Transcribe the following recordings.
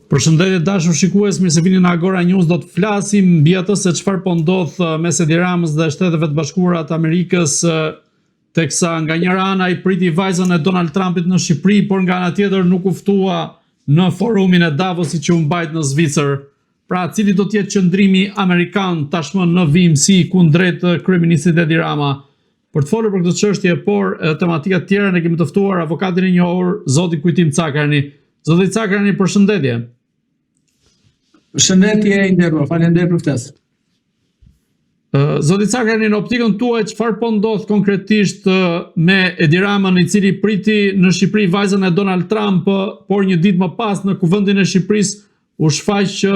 Përshëndetje dashur shikues, mirë se vini në Agora News. Do të flasim mbi atë se çfarë po ndodh mes Edi Ramës dhe Shteteve të Bashkuara të Amerikës, teksa nga njëra ana i priti vajzën e Donald Trumpit në Shqipëri, por nga ana tjetër nuk u ftua në forumin e Davosit që u mbajt në Zvicër. Pra, cili do të jetë qëndrimi amerikan tashmë në vimësi kundrejt kryeministit Edi Rama? Për të folur për këtë çështje, por tematika të tjera, ne kemi të ftuar avokatin e njohur, zoti Kujtim Cakarani. Zoti Cakarani, përshëndetje. Përshëndetje i nderuar, faleminderit për ftesën. Zoti Cakarani, në optikën tuaj, çfarë po ndodh konkretisht me Edi Ramën, i cili priti në Shqipëri vajzën e Donald Trump, por një ditë më pas në Kuvendin e Shqipërisë u shfaq që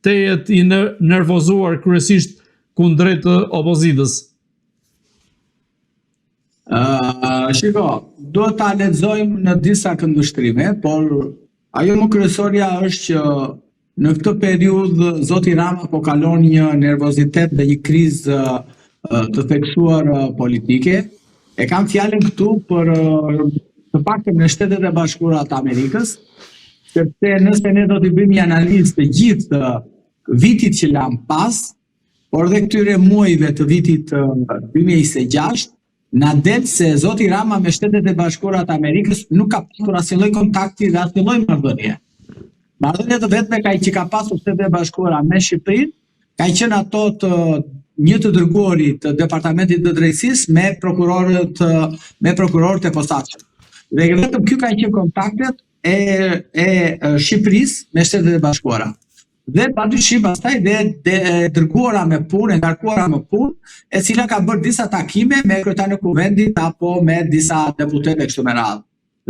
tejet i nervozuar kryesisht kundrejt opozitës? Shiko, do ta lexojmë në disa këndvështrime, por ajo më kryesorja është që në këtë periudhë zoti Rama po kalon një nervozitet dhe një krizë të theksuar politike. E kam fjalën këtu për të paktën në Shtetet e Bashkuara të Amerikës, sepse nëse ne do të bëjmë një analizë të gjithë vitit që lam pas, por dhe këtyre muajve të vitit 2026, na del se zoti Rama me Shtetet e Bashkuara të Amerikës nuk ka pasur asnjë lloj kontakti dhe asnjë lloj marrëdhënie. Marrëdhënia të vetme që ka pasur Shtetet e Bashkuara me Shqipërinë ka qenë ato të një të dërguarit të Departamentit të Drejtësisë me prokurorët e posaçëm. Dhe vetëm ky ka qenë kontaktet e Shqipërisë me Shtetet e Bashkuara. Dhe padyshim pastaj dhe dërguara me punë, ngarkuara me punë, e cila ka bërë disa takime me kryetarin e kuvendit apo me disa deputetë kështu me radhë.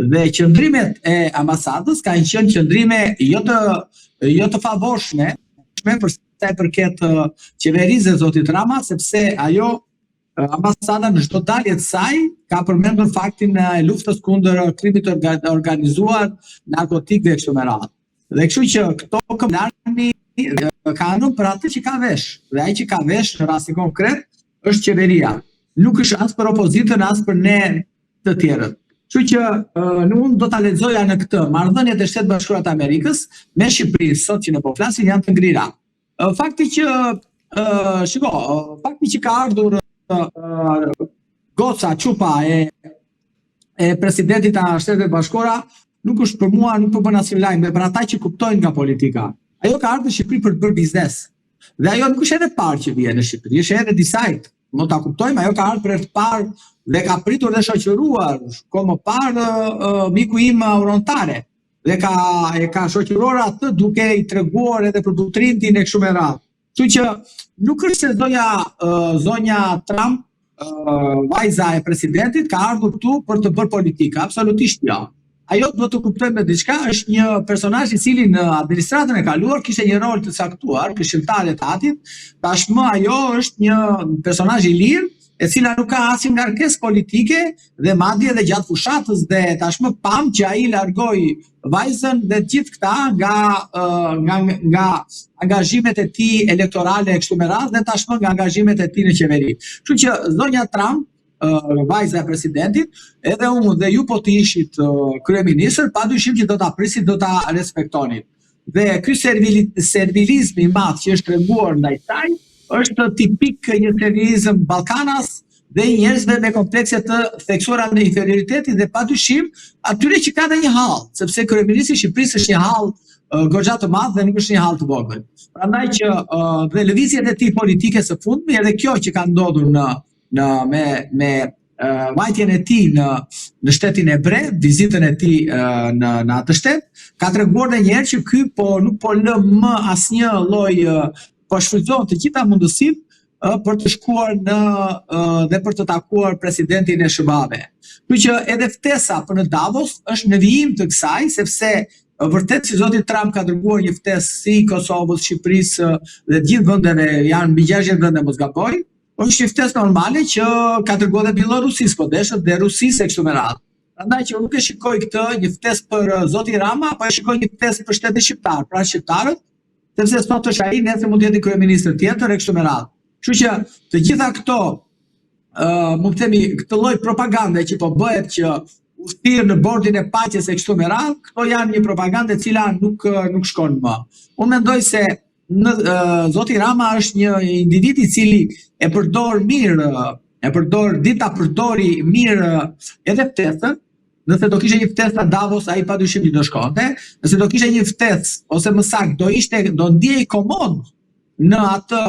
Dhe qëndrimet e ambasadës kanë qenë qëndrime jo të favorshme për sa i përket qeverisë e zotit Rama, sepse ajo ambasada në çdo dalje të saj ka përmendur faktin e luftës kundër krimit të organizuar, narkotik dhe kështu me radhë. Dhe kështu që këto këmbëlarmi kanë për atë që ka vesh. Dhe ai që ka vesh në rastin konkret është qeveria. Nuk është as për opozitën, as për ne të tjerët. Kështu që unë do ta lexoja në këtë marrëdhëniet e Shtetit Bashkuar të Amerikës me Shqipërinë sot që ne po flasim janë të ngrira. Fakti që ka ardhur goca çupa e presidentit të Shtetit Bashkuara nuk është për mua, nuk po bën asnjë lajm, për ata që kuptojnë nga politika. Ajo ka ardhur në Shqipëri për të bërë biznes. Dhe ajo nuk është edhe parë që vjen në Shqipëri, është edhe disajt. Mund ta kuptojmë, ajo ka ardhur për të parë dhe ka pritur dhe shoqëruar, ko më parë miku im Aurontare. Dhe ka shoqëruar atë duke i treguar edhe për butrindin e kështu me radhë. Kështu që nuk është se zonja Trump, vajza e presidentit, ka ardhur këtu për të bërë politika, absolutisht jo. Ajo do të kuptojmë me diçka, është një personazh i cili në administratën e kaluar kishte një rol të caktuar, këshilltare të atit, tashmë ajo është një personazh i lirë, e cila nuk ka asnjë ngarkesë politike dhe madje edhe gjatë fushatës dhe tashmë pam që ai largoi vajzën dhe gjithë këta nga angazhimet e tij elektorale e kështu me radhë dhe tashmë nga angazhimet e tij në qeveri. Kështu që zonja Trump, vajza e presidentit, edhe unë dhe ju po të ishit kryeministër, padyshim që do ta prisit, do ta respektonit. Dhe ky servilizmi i madh që është treguar ndaj saj është tipik një servilizëm ballkanas dhe njerëzve me komplekse të theksuara në inferioritetit dhe padyshim atyre që ka dhe një hall, sepse kryeministri i Shqipërisë është një hall goxha të madh dhe nuk është një hall të vogël. Prandaj që dhe lëvizjet e tij politike së fundmi, edhe kjo që ka ndodhur me vajtjen e tij në shtetin ebre, vizitën e tij në atë shtet, ka treguar edhe një herë që ky nuk po lë më asnjë lloj, po shfrytëzon të gjitha mundësitë për të shkuar dhe për të takuar presidentin e SBA-ve. Kështu që edhe ftesa për në Davos është në vijim të kësaj, sepse vërtet si zoti Trump ka dërguar një ftesë si Kosovës, Shqipërisë dhe të gjithë vendeve, janë mbi 60 vende mos gaboj, është një ftesë normale që ka dërguar edhe Bielorusisë, po deshet dhe Rusisë e kështu me radhë. Prandaj që nuk e shikoj këtë një ftesë për zoti Rama, po e shikoj një ftesë për shtetin shqiptar, pra shqiptarët, sepse sot është ai, nesër mund të jetë kryeministër tjetër e kështu me radhë. Kështu që të gjitha këto, mund të themi, këtë lloj propagande që po bëhet që thirr në bordin e paqes e kështu me radhë, këto janë një propagandë e cila nuk shkon më. Unë mendoj se zoti Rama është një individ i cili e përdor mirë, ditë ta përdori mirë edhe ftesën. Nëse do kishte një ftesë në Davos, ai padyshim do shkonte. Nëse do kishte një ftesë, ose më saktë do ndiej komod në atë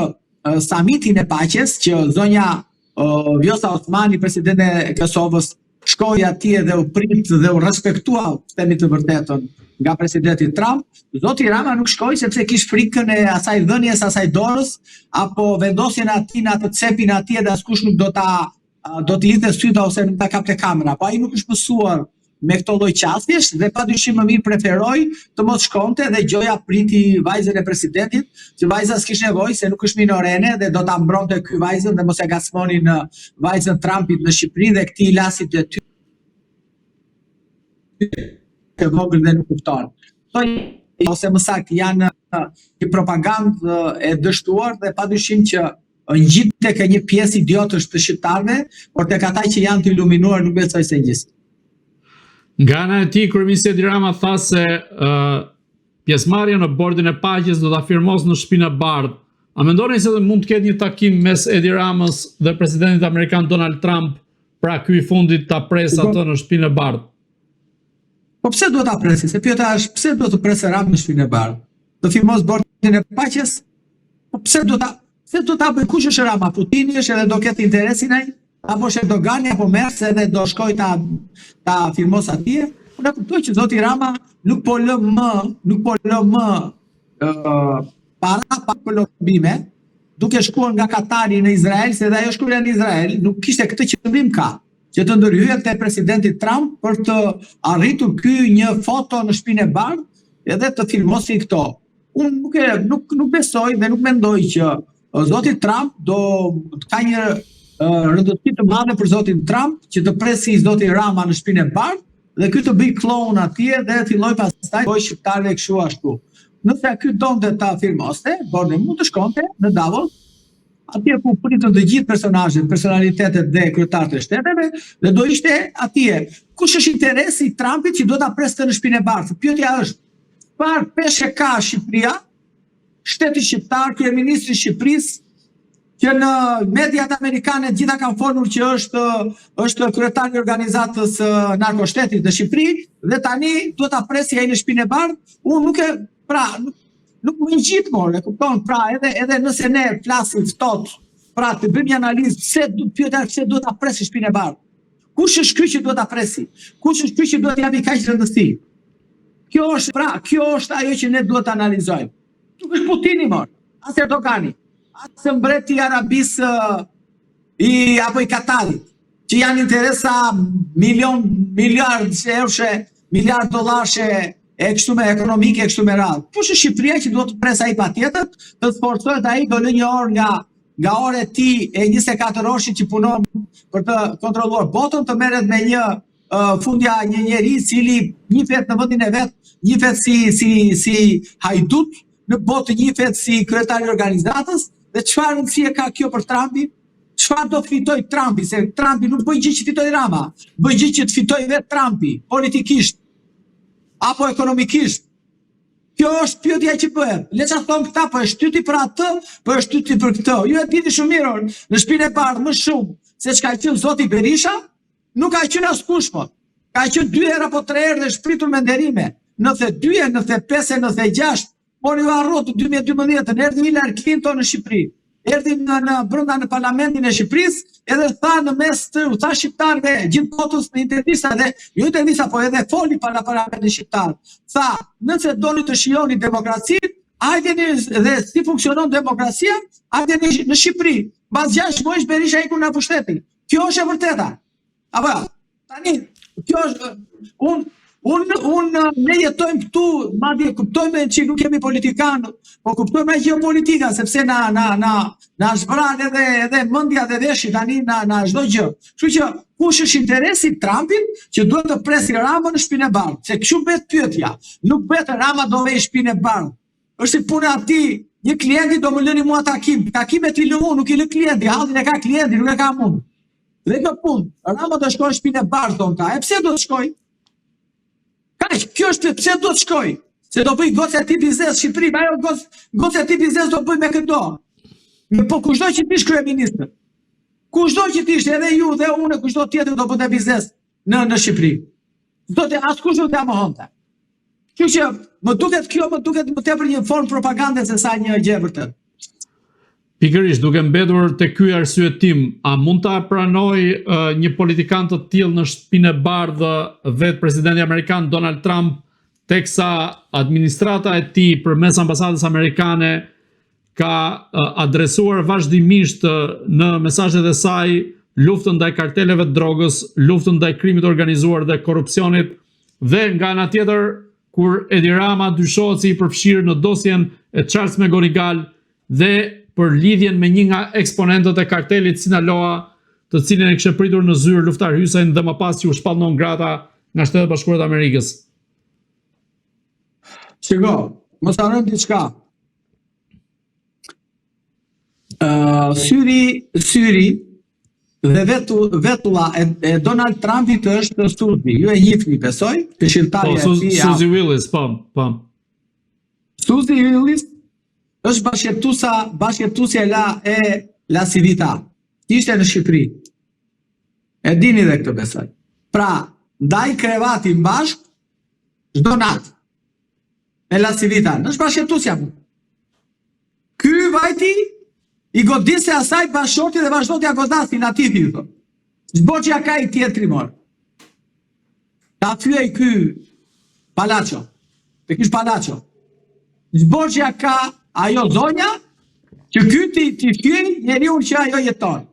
samitin e paqes që zonja Vjosa Osmani, presidente e Kosovës, shkoi atje dhe u prit dhe u respektua, themi të vërtetën, nga presidenti Trump. Zoti Rama nuk shkoi sepse kishte frikën e asaj dhënies, asaj dorës, apo vendosjen e atij në atë cepin atje dhe askush nuk do t'i hidhte syta ose nuk ta kapte kamera. Po ai nuk është mësuar me këto lloj qasjesh dhe padyshim më mirë preferoi të mos shkonte dhe gjoja priti vajzën e presidentit, që vajza s'kishte nevojë se nuk është minorene dhe do ta mbronte ky vajzën dhe mos e gasmonin në vajzën Trumpit në Shqipëri dhe këtij lasi të ty të vogël dhe nuk kupton. Ose më saktë janë një propagandë e dështuar dhe padyshim që ngjit tek një pjesë idiotësh të shqiptarëve, por tek ata që janë të iluminuar nuk besoj se ngjist. Nga ana e tij, kryeministri Edi Rama tha se pjesëmarrja në bordin e paqes do ta firmos në Shtëpinë e Bardhë. A mendoni se mund të ketë një takim mes Edi Ramës dhe presidentit amerikan Donald Trump, pra ky i fundit ta pres atë në Shtëpinë e Bardhë? Po pse duhet ta presi? Se pyetja është pse duhet të presë Rama në Shtëpinë e Bardhë? Do firmos bordin e paqes? Po pse duhet ta bëj? Kush është Rama? Putini është edhe do ketë interesin ai? Apo është Erdogani apo Merkel edhe do shkoj ta firmos atje? Unë kuptoj që zoti Rama nuk po lë më para për lobime, duke shkuar nga Katari në Izrael, se dhe ajo shkuar në Izrael nuk kishte këtë qëllim që të ndërhyet te presidenti Trump për të arritur ky një foto në Shtëpinë e Bardhë edhe të filmosi këto. Unë nuk besoj dhe nuk mendoj që zoti Trump do ka një rëndësi të madhe për zotin Trump që të presi zoti Rama në Shtëpinë e Bardhë dhe ky të bëj klon atje dhe filloj pastaj bëj shqiptarëve kështu ashtu. Nëse ky donte ta firmoste, borde mund të shkonte në Davos, atje ku pritën të gjithë personazhet, personalitetet dhe kryetarët e shteteve dhe do ishte atje. Kush është interesi i Trumpit që do ta preste në Shtëpinë e Bardhë? Pyetja është, çfarë peshë ka Shqipëria, shteti shqiptar, kryeministri i Shqipërisë, që në mediat amerikane gjitha kanë folur që është kryetari i organizatës narkoshtetit në Shqipëri dhe tani duhet ta presi ai në Shtëpinë e Bardhë. Unë nuk më ngjit more, e kupton? Pra edhe nëse ne flasim ftohtë, pra të bëjmë një analizë pse duhet ta presi Shtëpinë e Bardhë. Kush është ky që duhet ta presi? Kush është ky që duhet japi kaq rëndësi? Kjo është ajo që ne duhet të analizojmë. Nuk është Putini more, as Erdogani, as mbreti i Arabisë apo i Katarit, që janë interesa miliard dollarë e kështu me ekonomike e kështu me radhë. Kush është Shqipëria që duhet të presë ai patjetër, të sforcohet ai do lë një orë nga ora e tij e 24 orëshit që punon për të kontrolluar botën, të merret me një fundja një njeri i cili njihet në vendin e vet, njihet si hajdut, në botë njihet si kryetari i organizatës. Dhe çfarë rëndësie ka kjo për Trumpin? Çfarë do fitoj Trumpi? Se Trumpi nuk bëj gjë që fitoj Rama, bëj gjë që të fitoj vetë Trumpi, politikisht apo ekonomikisht. Kjo është pyetja që bëhet. Le ta thon këta, po e shtyti për atë, po e shtyti për këtë. Ju e dini shumë mirë, në Shtëpinë e Bardhë më shumë se çka ka qenë zoti Berisha, nuk ka qenë askush po. Ka qenë 2 herë apo 3 herë dhe shpritur me nderime. 92, 95, 96. Por ju harrot 2012 erdhi Hillary Clinton në Shqipëri. Erdhi brenda në parlamentin e Shqipërisë edhe tha në mes të tha shqiptarëve gjithë botës në intervista dhe jo intervista po edhe foli para parlamentit shqiptar. Tha, nëse doni të shijoni demokracinë, hajdeni dhe si funksionon demokracia, hajdeni në Shqipëri. Mbas 6 muajsh Berisha iku nga pushteti. Kjo është e vërteta. Apo tani kjo është ne jetojmë këtu, madje kuptojmë që nuk jemi politikanë, po kuptojmë geopolitika, sepse na zbran edhe mendja dhe veshi tani na çdo gjë. Kështu që kush është interesi i Trumpit që duhet të presi Ramën në Shtëpinë e Bardhë? Se kështu bëhet pyetja. Nuk bëhet Rama do vej Shtëpinë e Bardhë. Është si puna atij, një klienti do më lëni mua takim. Takimet i lë unë, nuk i lë klienti, hallin e ka klienti, nuk e ka unë. Dhe kjo punë, Rama do shkoj në shtëpinë e Bardhë, thonë ta. E pse do të shkoj? Kaq, kjo është pse do të shkoj? Se do bëj goca e tij biznes Shqipëri, ajo goca e tij biznes do bëj me këto. Po kushdo që ti kryeministër. Kushdo që ti ishte, edhe ju dhe unë, kushdo tjetër do bëte biznes në Shqipëri. Askush do t'ja mohonte. Kështu që më duket më tepër një formë propagande se sa një gjë e vërtetë. Pikërisht, duke mbetur te ky arsye tim, a mund ta pranoj një politikan të tillë në shtëpinë e Bardhë vetë presidenti amerikan Donald Trump, teksa administrata e tij përmes ambasadës amerikane ka adresuar vazhdimisht në mesazhet e saj luftën ndaj karteleve të drogës, luftën ndaj krimit organizuar dhe korrupsionit, dhe nga ana tjetër kur Edi Rama dyshohet se i përfshirë në dosjen e Charles McGonigal dhe për lidhjen me një nga eksponentët e kartelit Sinaloa, të cilin e kishte pritur në zyrë luftar Hysajn dhe më pas që u shpall non grata nga Shtetet Bashkuara të Amerikës. Shiko, mos harrojmë diçka. Syri dhe vetulla e Donald Trumpit është Suzy. Ju e njihni, besoj, këshilltarja e tij. Suzy Willis, po. Suzy Willis është bashkëtuesja e La Civita. Ishte në Shqipëri. E dini dhe këtë besoj. Pra, ndaj krevatin bashk çdo natë. E La Civita, është bashkëtuesja. Ky vajti i godise asaj bashkëshorti dhe vazhdo t'ja godasi nativi. Zboqja ka i tjetri morë. Ta thyej ky Palacio. Te kish Palacio. Zboqja ka ajo zonja që ky ti thyej njeriu që ajo jeton.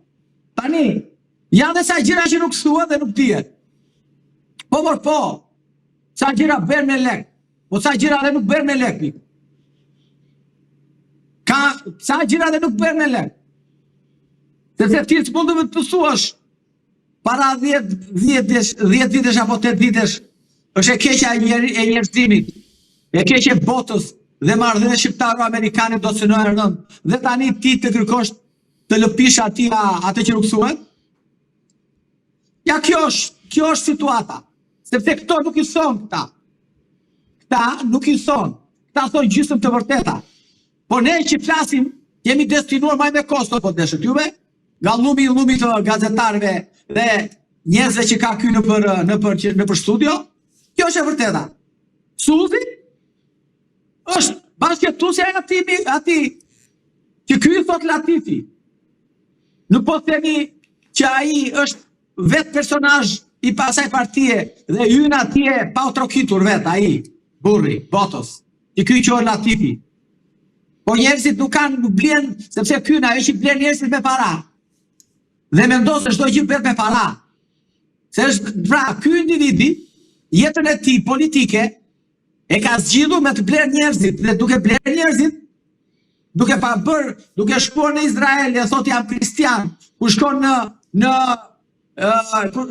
Tani, janë dhe sa gjëra që nuk thuhet dhe nuk dihet. Po. Sa gjëra bërë me lek. Po sa gjëra dhe nuk bërë me lek. Sa gjëra dhe nuk bërë me lek. Sepse ti s'mund të thuash para 10 vitesh apo 8 vitesh është e keqja e njerëzimit, e keqja e botës dhe marrëdhënia shqiptaro-amerikane do synojnë rënd. Dhe tani ti të kërkosh të lëpish atë që nuk thuhet? Ja, kjo është situata. Sepse këto nuk i thon këta. Këta nuk i thon. Këta thonë gjysmë të vërteta. Po ne që flasim, jemi destinuar maj me kosto, po të juve, nga lumi të gazetarëve dhe njerëzve që ka ky në studio, kjo është e vërteta. Suzy është bashkëtuesja e atij që ky i thot Latifi. Nuk po themi që ai është vetë personazh i pasaj partie dhe hyn atje pa u trokitur vetë ai, burri, botos, që ky quhet Latifi. Po njerëzit nuk blen, sepse ky ajo që blen njerëzit me para. Dhe mendon se çdo gjë bëhet me para. Se është, pra, ky individi, jetën e tij politike e ka zgjidhur me të bler njerëzit, dhe duke bler njerëzit, duke shkuar në Izrael, e thot jam kristian, ku shkon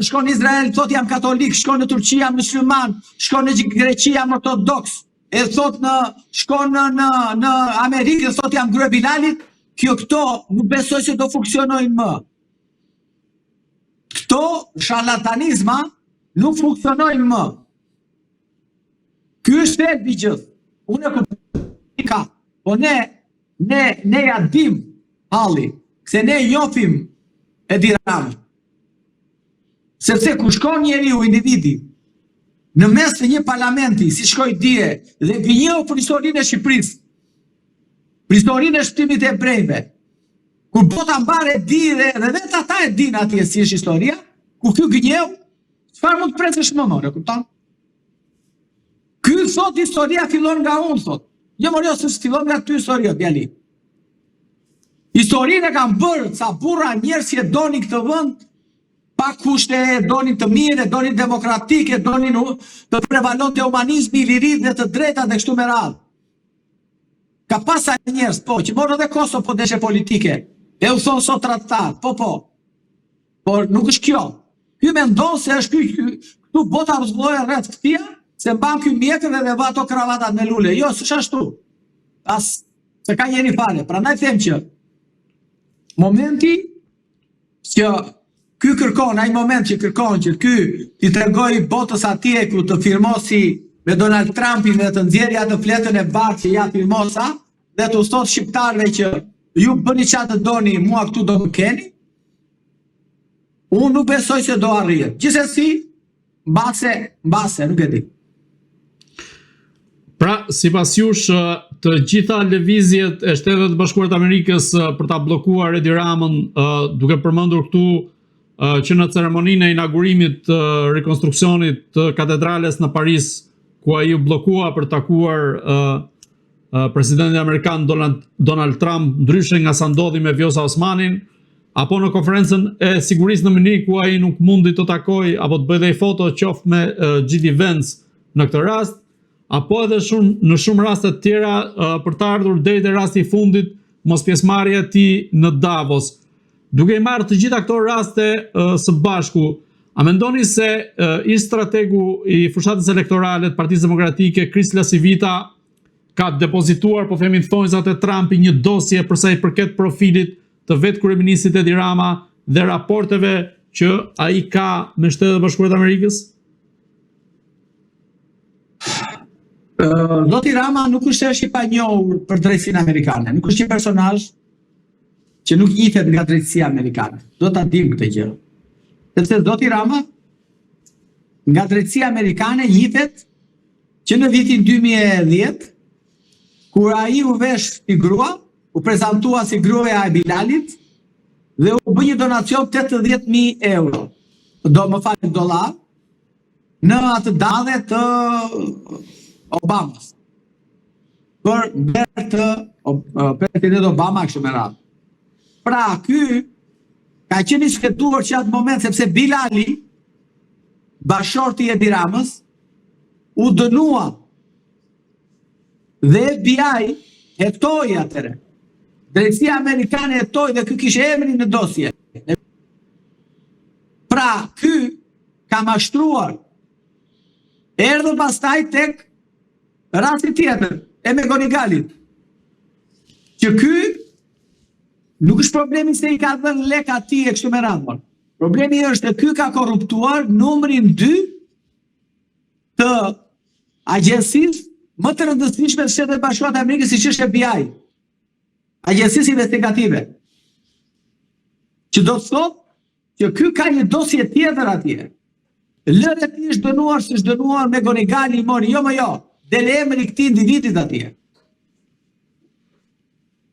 shkon në Izrael, thot jam katolik, shkon në Turqi jam musliman, shkon në Greqi jam ortodoks, e thot shkon në Amerikë, thot jam grye Bilalit, këto nuk besoj se do funksionojnë më. Këto sharlatanizma nuk funksionojnë më. Ky është e gjithë. Unë e kuptoj, po ne ja dim halli, se ne njohim Edi Ramën. Sepse ku shkon njeriu, individi, në mes të një parlamenti, si shkoj dje, dhe gënjeu për historinë e Shqipërisë, për historinë e shpëtimit e ebrejve, kur bota mbare di dhe vetë ata e din atje si është historia, ku ky gënjeu, çfarë mund të presësh më more, kupton? Ky thot historia fillon nga unë, thot. Jo more se fillon nga ty historia, djali. Historinë e kanë bërë ca burra njerëz që donin këtë vend, pa kushte, donin të mirë, donin demokratike, donin të prevalonte humanizmi, lirit dhe të drejtat dhe kështu me radhë. Ka pasa njerëz, po, që morën edhe Kosovë po deshe politike, e u thonë sot tradhtar, po. Por nuk është kjo. Ky mendon se është këtu bota rrezullohet rreth këtia, se mban ky mjekën dhe vë ato kravatat me lule. Jo, s'është ashtu. Se ka njeri fare. Prandaj them që momenti që ky kërkon, ai moment që kërkon që ky t'i tregoj botës atje ku të firmosi me Donald Trumpin dhe të nxjerrë atë fletën e bardhë që ja firmosa dhe të thot shqiptarëve që ju bëni çfarë të doni, mua këtu do më keni. Unë nuk besoj se do arrihet. Gjithsesi, mbase, nuk e di. Pra, sipas jush, të gjitha lëvizjet e Shtetet Bashkuara të Amerikës për ta bllokuar Edi Ramën, duke përmendur këtu që në ceremoninë e inaugurimit të rekonstruksionit të katedrales në Paris, ku ai u bllokua për takuar presidentin amerikan Donald Trump, ndryshe nga sa ndodhi me Vjosa Osmanin, apo në konferencën e sigurisë në Munich, ku ai nuk mundi të takoj apo të bëjë foto qoftë me J.D. Vance në këtë rast, apo edhe në shumë raste të tjera për të ardhur deri te rasti i fundit, mos pjesëmarrja e tij në Davos. Duke i marrë të gjitha këto raste së bashku, a mendoni se ish strategu i fushatës elektorale të Partisë Demokratike, Chris Lasivita, ka depozituar, po themi thonjzat e Trumpi, një dosje për sa i përket profilit të vetë kryeministit Edi Rama dhe raporteve që ai ka me Shtetet Bashkuara të Amerikës? Zoti Rama nuk është i panjohur për drejtsinë amerikane, nuk është një personazh që nuk njihet nga drejtësia amerikane. Do ta dim këtë gjë. Sepse zoti Rama nga drejtësia amerikane njihet që në vitin 2010, kur ai u vesh si grua, u prezantua si gruaja e Bilalit dhe u bë një donacion 80.000 euro, do më falni dollar, në atë dallë të Obamas. Për president Obama kështu me radhë. Pra, ky ka qenë i shkëtuar që atë moment, sepse Bilali, bashorti i Edi Ramës, u dënua dhe FBI hetoi atëre. Drejtësia amerikane hetoi dhe ky kishte emrin në dosje. Pra, ky ka mashtruar. Erdhë pastaj tek rasti tjetër, e me Gonigalit. Që ky nuk është problemi se i ka dhënë lek atij e kështu me radhë. Problemi është se ky ka korruptuar numrin 2 të agjencisë më të rëndësishme të Shtetet Bashkuara të Amerikës, siç është FBI, agjencisë investigative. Që do të thotë që ky ka një dosje tjetër atje. Lëre ti është dënuar, si është dënuar me Gonigali, i mori, jo, dele emri këtij individit atje.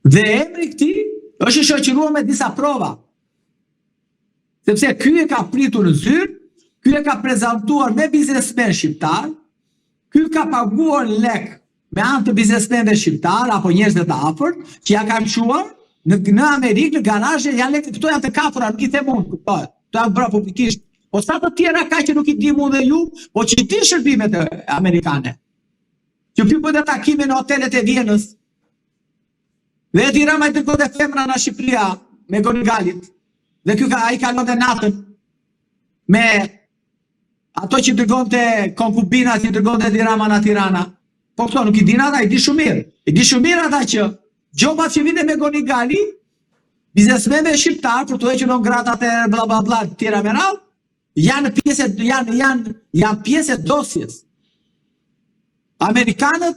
Dhe emri këtij është i shoqëruar me disa prova. Sepse ky e ka pritur në zyrë, ky e ka prezantuar me biznesmen shqiptar, ky ka paguar lek me anë të biznesmenëve shqiptar apo njerëzve të afërt që ja kanë çuar në Amerikë, në garazhe, janë lekë, këto janë të kapura, nuk i them unë, kuptohet. Këto janë bërë publikisht. Po sa të tjera ka që nuk i dim unë dhe ju, po që i din shërbimet amerikane. Që ky bëhet takime në hotelet e Vienës. Dhe Edi Rama i dërgonte femra në Shqipëria me Gonigalit. Dhe ky ai kalonte natën me ato që dërgonte konkubinat, që dërgonte Edi Rama në Tirana. Po këto nuk i din ata, i di shumë mirë. I di shumë mirë ata që gjobat që vinte me Gonigali, biznesmenëve shqiptar për të hequr non gratat e bla bla bla tjera me radhë, janë pjesë e dosjes. Amerikanët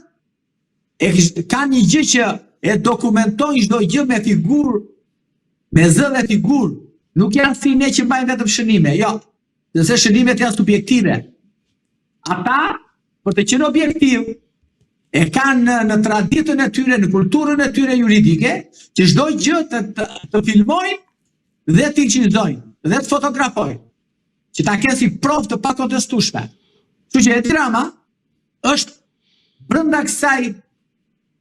kanë një gjë që e dokumentojnë çdo gjë me figurë, me zë dhe figurë. Nuk janë si ne që mbajnë vetëm shënime, jo. Nëse shënimet janë subjektive. Ata, për të qenë objektiv, e kanë në traditën e tyre, në kulturën e tyre juridike, që çdo gjë të filmojnë dhe të incitojnë, dhe të fotografojnë, që ta kenë si provë të pakontestueshme. Kështu që Edi Rama është brenda kësaj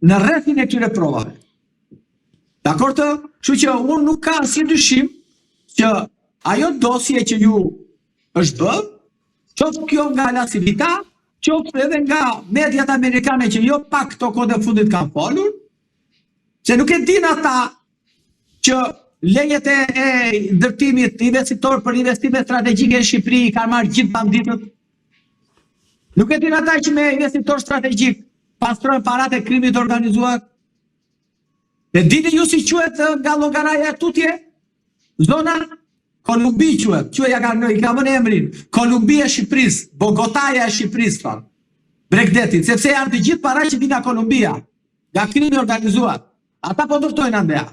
në rrethin e këtyre provave. Dakor të? Kështu që unë nuk ka asnjë dyshim që ajo dosje që ju është bërë, qoftë kjo nga Lasivita, qoftë edhe nga mediat amerikane që jo pak këto kohë të fundit kanë folur, se nuk e din ata që lejet e ndërtimit investitor për investime strategjike në Shqipëri i kanë marrë gjithë banditët. Nuk e din ata që me investitor strategjik pastrojnë parat e krimit organizuar. Dhe dini ju si quhet nga llogaraja e tutje? Zona Kolumbi quhet, i ka vënë emrin Kolumbia e Shqipërisë, Bogotaja e Shqipërisë thonë. Bregdetit, sepse janë të gjithë para që vinë nga Kolumbia, nga krimi organizuar. Ata po ndërtojnë andeja.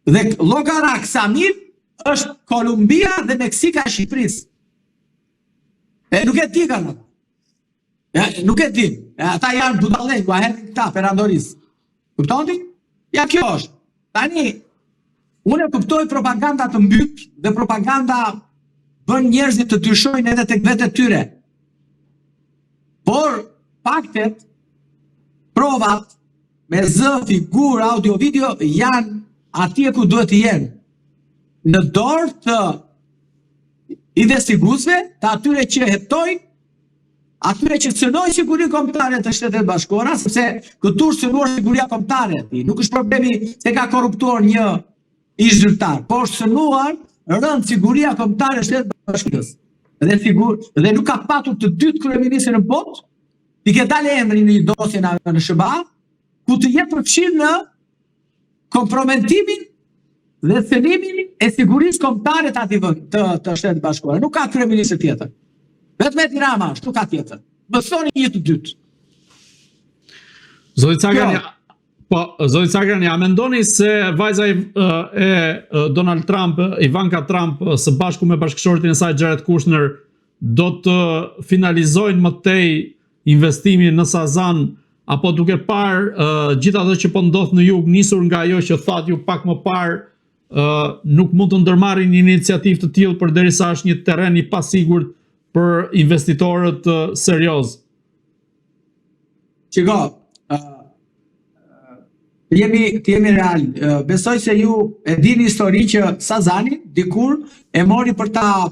Dhe llogara Ksamil është Kolumbia dhe Meksika e Shqipërisë. Nuk e di kanë. Nuk e di. Ata janë budallë, ku herë këta perandoris. Kuptoni? Ja kjo është. Tani unë e kuptoj propaganda të mbyt dhe propaganda bën njerëzit të dyshojnë edhe tek vetë tyre. Por faktet, provat me zë, figur, audio, video janë atje ku duhet të jenë. Në dorë të investiguesve, të atyre që hetojnë, atyre që cënojnë sigurinë kombëtare të Shtetet Bashkuara, sepse këtu është cënuar siguria kombëtare. Nuk është problemi se ka korruptuar një ish zyrtar, por është cënuar rënd siguria kombëtare e Shtetit Bashkuar. Dhe nuk ka patur të dytë kryeministrin në botë, i ke dalë emri në një dosje në SBA, ku të jetë përfshirë në kompromentimin dhe cënimin e sigurisë kombëtare të Shtetit Bashkuar. Nuk ka kryeminist tjetër. Vetëm Edi Rama është, nuk ka tjetër. Më thoni një të dytë. Zoti Cagrani, a mendoni se vajza e Donald Trump, Ivanka Trump, së bashku me bashkëshortin e saj Jared Kushner, do të finalizojnë më tej investimin në Sazan, apo duke parë gjithë ato që po ndodh në jug, nisur nga ajo që thatë ju pak më parë, nuk mund të ndërmarrin një iniciativë të tillë përderisa është një terren i pasigurt për investitorët serioz? Qiko, të jemi real. Besoj se ju e dini histori që Sazani dikur e mori për ta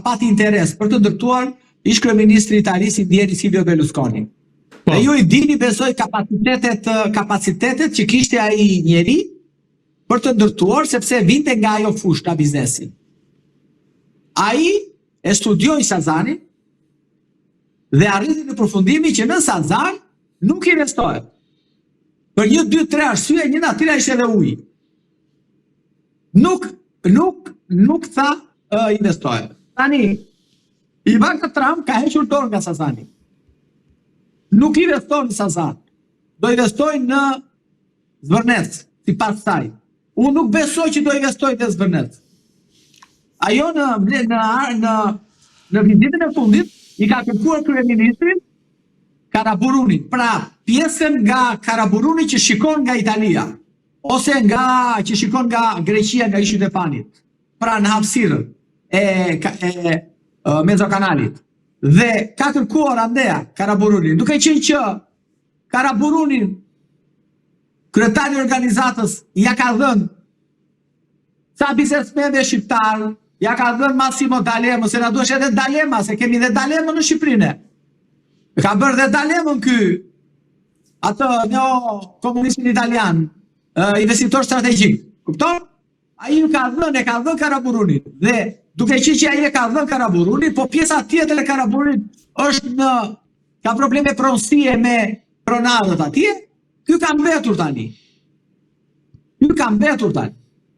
pati interes për të ndërtuar ish kryeministri italisë indjeni Silvio Berlusconi. Dhe ju i dini, besoj, kapacitetet që kishte ai njeri për të ndërtuar, sepse vinte nga ajo fushë nga biznesi. Ai e studioi Sazani dhe arriti në përfundimi që në Sazan nuk investohet. Për 1-2-3 arsye, një natyra ishte edhe ujë. Nuk tha investohet. Tani, Ivanka Trump ka hequr dorë nga Sazani. Nuk investojnë në Sazan. Do investojnë në Zvërnec, si pas saj. Unë nuk besoj që do investojnë në Zvërnec. Ajo në vizitën e fundit i ka kërkuar kryeministrin Karaburunin. Pra, pjesën nga Karaburuni që shikon nga Italia, ose që shikon nga Greqia, nga Ishi Stefanit. Pra, në hapësirën e Mezokanalit. Dhe ka kërkuar andeja Karaburunin, duke qenë që Karaburunin, kryetari i organizatës, ja ka dhënë sa biznesmenëve shqiptar, ja ka dhënë Massimo D'Alema, se na duhet edhe D'Alema, se kemi dhe D'Alema në Shqipërinë. Ka bërë dhe D'Alemën ky, atë komunistin italian, investitor strategjik. Kupton? Ai ka dhënë Karaburunin. Dhe duke qenë që ai e ka dhënë Karaburunin, po pjesa tjetër e Karaburunit është ka probleme pronësie me pronarët atje, ky ka mbetur tani.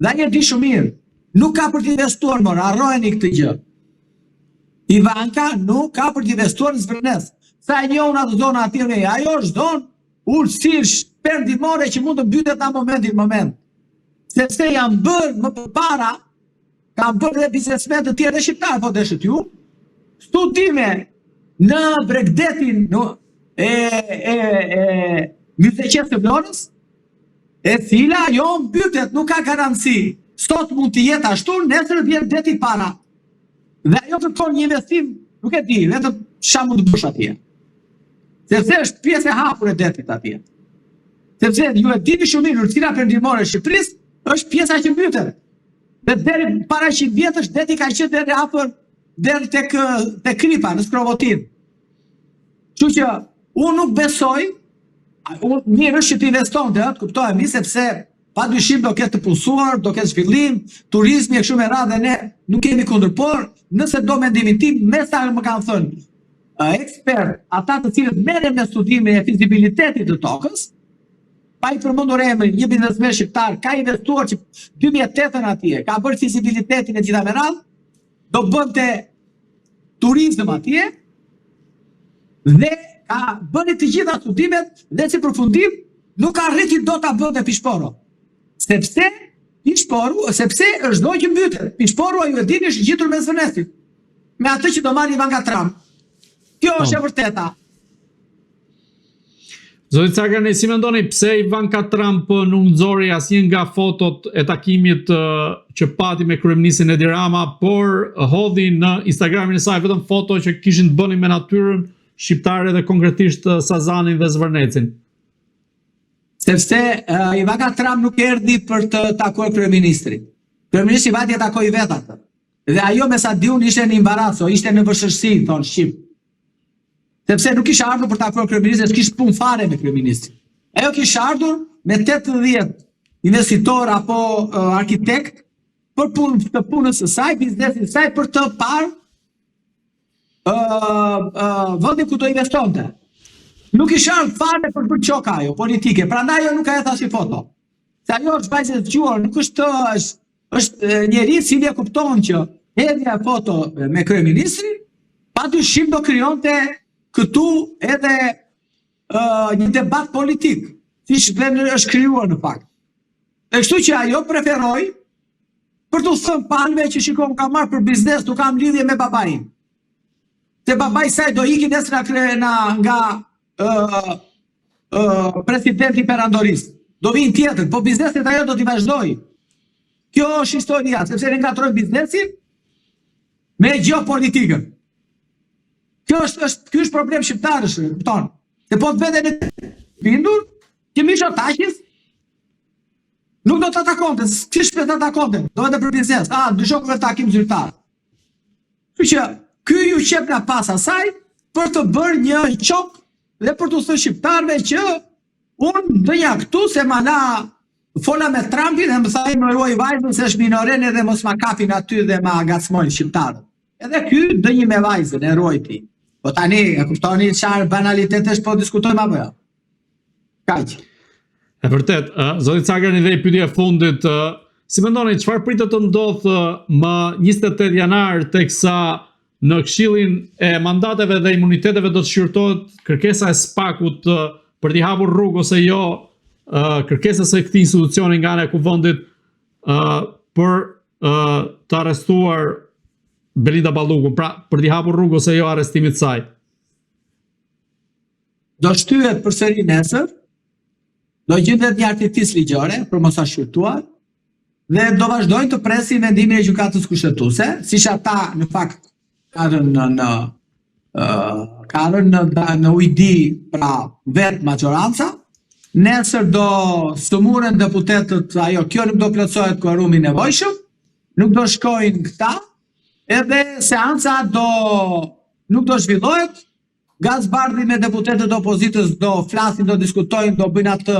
Dhe ai e di shumë mirë. Nuk ka për të investuar, mor, harrojeni këtë gjë. Ivanka nuk ka për të investuar në Zvërnec. Sa e njohun atë zonë atje, ajo është zonë ulësirë perëndimore që mund të mbytet në moment. Sepse janë bërë më përpara, kanë bërë dhe biznesmen të tjerë dhe shqiptarë, po deshët ju, studime në Bregdetin e Myzeqes të Vlorës, e cila jo mbytet, nuk ka garanci. Sot mund të jetë ashtu, nesër vjen deti para. Dhe ajo kërkon një investim, nuk e di, vetëm çfarë mund të bësh atje. Sepse është pjesë e hapur e detit atje. Sepse ju e dini shumë mirë, Ulësira Perëndimore e Shqipërisë është pjesa që mbytet. Dhe deri para 100 vjetësh deti ka qenë deri afër deri tek Kripa në Skrovotin. Kështu që unë nuk besoj, mirë është që të investonte, kuptohemi, sepse padyshim do ketë të pulsuar, do ketë zhvillim, turizmi e kështu me radhë, dhe ne nuk kemi kundër, por nëse do mendimin tim, me sa më kanë thënë ekspert, ata të cilët merren me studime e fizibilitetit të tokës, pa i përmendur emrin, një biznesmen shqiptar ka investuar që 2008 atje, ka bërë fizibilitetin e gjitha me radhë, do bënte turizëm atje dhe ka bënë të gjitha studimet dhe si përfundim nuk ka arritur do ta bënte Pishporo. Sepse është dojë që mbytet. Pishporo ju e dini është gjetur mes vënestit. Me atë që do marrë Ivanka Trump. Kjo është e vërteta. Zoti Cagani, si mendoni pse Ivanka Trump nuk nxori asnjë nga fotot e takimit që pati me kryeministin Edi Rama, por hodhi në Instagramin e saj vetëm foto që kishin të bënin me natyrën shqiptare dhe konkretisht Sazanin dhe Zvërnecin? Sepse Ivanka Trump nuk erdhi për të takuar kryeministrin. Kryeministri vati e takoi vetë atë. Dhe ajo me sa diun ishte në imbarazo, ishte në vështirësi, thonë shqip. Sepse nuk kisha ardhur për ta takuar kryeministrin, s'kishte punë fare me kryeministrin. Ajo kisha ardhur me 80 investitor apo arkitekt për punës së saj, biznesin e saj, për të parë vendin ku do investonte. Nuk isha ardhur fare për bërë qoka ajo politike, prandaj ajo nuk ka hedhur asnjë foto. Se ajo është vajzë e dëgjuar, nuk është njeri i cili e kupton që hedhja foto me kryeministrin padyshim do krijonte këtu edhe një debat politik, siç është krijuar në fakt. E kështu që ajo preferoi për të thënë palve që shikon kam marrë për biznes, nuk kam lidhje me babain. Se babai saj do iki nesër nga presidenti perandoris. Do vinë tjetër, po bizneset ajo do t'i vazhdoj. Kjo është historia, sepse ne ngatrojmë biznesin me geopolitikën. Ky është problem shqiptarësh, kupton? Se po të veten e bindur që Mitsotakis nuk do të atakonte, s'kishte të atakonte, do edhe për biznes. Dyshon për takim zyrtar. Kështu që ky ju qep nga pas asaj për të bërë një qop dhe për të thënë shqiptarëve që unë do ja këtu se mana fola me Trumpin dhe më thaj më ruaj vajzën se është minorene dhe mos ma kapin aty dhe ma gacmojnë shqiptarët. Edhe ky dënjë me vajzën e ruajti. Po tani, e kuptoni çfarë banalitetesh po diskutojmë apo jo? Kaq. E vërtet, zoti Cagani, dhe pyetja e fundit, si mendoni çfarë pritet të ndodhë më 28 janar teksa në Këshillin e mandateve dhe imuniteteve do të shqyrtohet kërkesa e SPAK-ut për t'i hapur rrugë ose jo kërkesës së këtij institucioni nga ana e kuvendit për të arrestuar Belinda Ballukun, pra për t'i hapur rrugë ose jo arrestimit saj? Do shtyhet përsëri nesër, do gjendet një artiktis ligjore për mos a shqyrtuar dhe do vazhdojnë të presin vendimin e gjykatës kushtetuese, siç ata në fakt ka rënë në ujdi pra vetë majoranca. Nesër do sëmuren deputetët, kjo nuk do plotësohet kvorumi i nevojshëm, nuk do shkojnë këta, edhe seanca nuk do zhvillohet, Gazbardhi me deputetët e opozitës do flasin, do diskutojnë, do bëjnë atë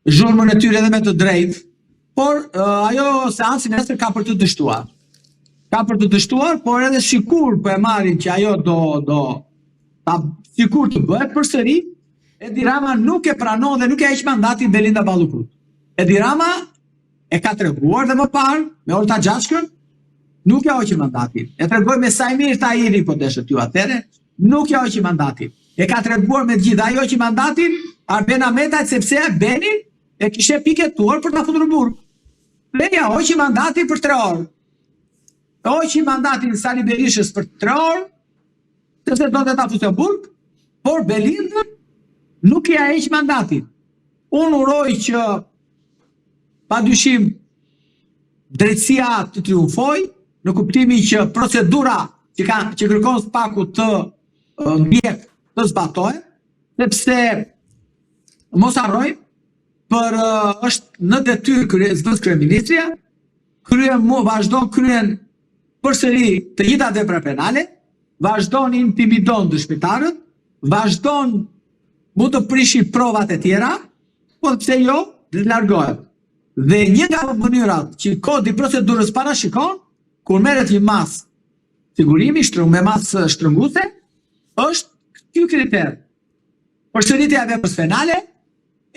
zhurmën e tyre edhe me të drejtë, por ajo seanci nesër ka për të dështuar. Ka për të dështuar, por edhe sikur po e marrin që ajo sikur të bëhet përsëri, Edi Rama nuk e pranon dhe nuk e heq mandatin Belinda Ballukut. Edi Rama e ka treguar dhe më parë me Olta Gjashkën, nuk ja hoqi mandatin. E tregoi me Sajmir Tahiri, po deshët ju atëre, nuk ja hoqi mandatin. E ka treguar me gjithë, ai hoqi mandatin Arben Ahmetajt sepse Benin e kishe piketuar për ta futur në burg. Dhe ja hoqi mandatin për 3 orë. Hoqi mandatin Sali Berishës për 3 orë, sepse do të ta futur në burg, por Belinda nuk ja heq mandatin. Unë uroj që padyshim drejtësia të triumfoj, në kuptimin që procedura që kërkon SPAK-u të ndjek të zbatohet, sepse mos harroj, është në detyrë zëvendës kryeministria, vazhdon kryen përsëri të njëjtat vepra penale, vazhdon intimidon dëshmitarët, vazhdon mund të prishi provat e tjera, po pse jo, dhe të largohet. Dhe një nga mënyrat që kodi procedurës parashikon, kur merret një mas figurimi me mas shtrënguese, është ky kriter. Përsëritja e veprës penale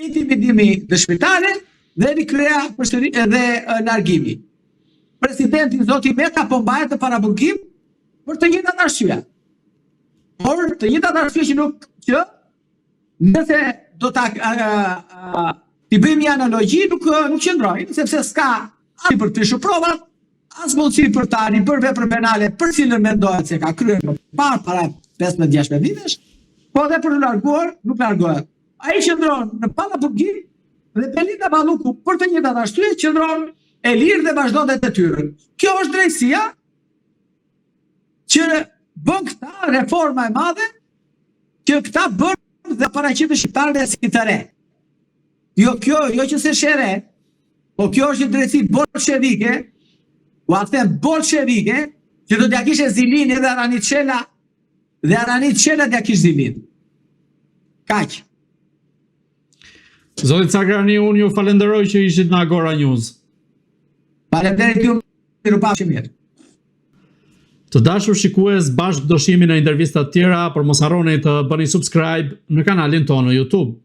intimidimi dëshmitarit dhe rikrea dhe largimi. Presidenti zoti Meta po mbahet në parabulgim për të njëjtat arsye. Por të njëjtat arsye që nëse do ta t'i bëjmë një analogji nuk qëndrojnë, sepse s'ka as për të rishur provat, as mundësi për ta ribërë vepër penale për cilën mendohet se ka kryer më parë para 15-16 vitesh, po dhe për të larguar nuk largohet. Ai qëndron në parabulgim dhe Belinda Balluku për të njëjtat arsye qëndron e lirë dhe vazhdon dhe detyrën. Kjo është drejtësia që bën këta reforma e madhe, që këta bën dhe paraqitet shqiptarëve si të re. Jo që se shere, po kjo është një drejtësi bolshevike, u a them bolshevike, që do t'ja kishe Zilini dhe Aranit Çela, dhe Aranit Çela t'ja kishe Zilin. Kaq. Zoti Cagrani, unë ju falenderoj që ishit në Agora News. Faleminderit ju, mirupafshim mirë. Të dashur shikues, bashkë do shihemi në intervista të tjera, por mos harroni të bëni subscribe në kanalin tonë në YouTube.